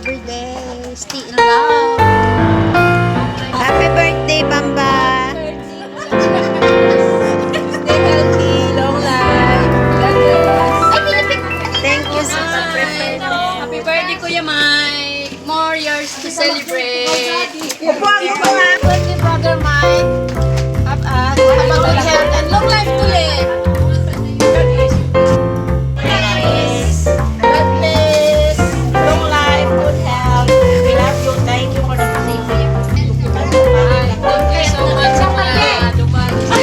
everyday. Stay in love. Happy birthday, Bamba. Stay healthy, long life. God bless. Thank you so much. Happy birthday, Kuya Mike. More years to celebrate. Birthday, brother Mike. Have a good health and long life to live. God bless. Long life, good health. We love you. Thank you for the Thank you so much sa mga dumaan sa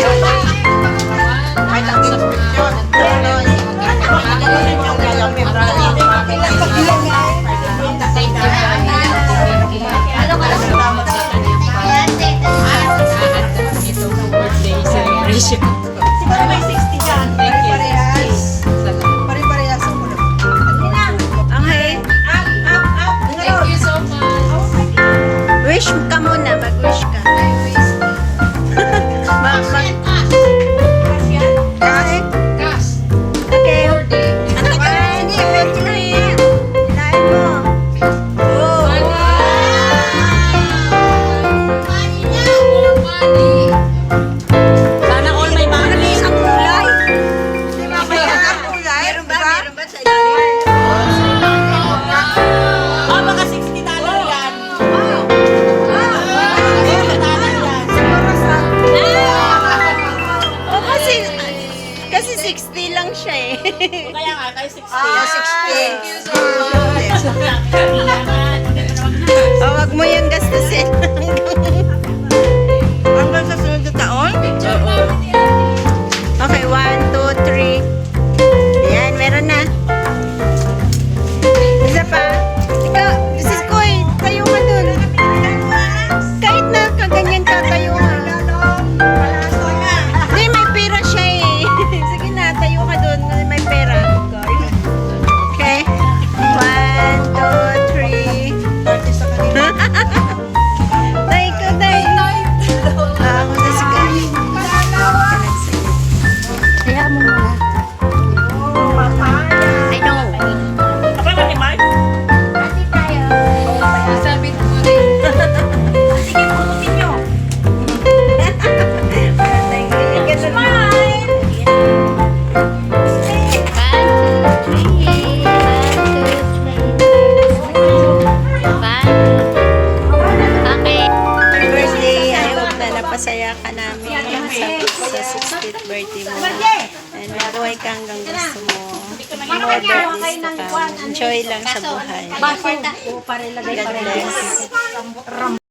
Siguro may 60 dyan. Pare-parehas. Pare-parehas ang ulo. Okay. Thank you so much. Wish ka muna. Mag-wish ka. Okay. Cash. Okay. Birthday. Ano ka? Hindi. Pwede na yan. Hilahin mo. Oh. Sana all may money. Isang kulay. Di ba kaya? Meron ba? Meron ba sa ilalim? Oh, baka $60 yan. Oh, kasi 60 lang siya eh. Kaya nga, tayo 60. Ah, 60. Thank you so much. Oh, wag mo yung gastusin. Hanggang sa sunod na taon? Okay, 1, 2, 3. Ayan, meron na. Isa pa. Ikaw, Mrs. Koy, tayo ka dun. Kahit na kaganyan ka, tayo ka. Hindi, may pera siya eh. Sige na, tayo ka dun. May pera. Okay? 1, 2, 3. Tay ko, tay. Ako na sige. Kaya mo muna. I know. Sabi ko rin. Happy birthday. I hope na napasaya ka namin sa 60th birthday mo. And mabuhay ka hanggang gusto mo. More birthdays to come. Enjoy lang sa buhay. God bless.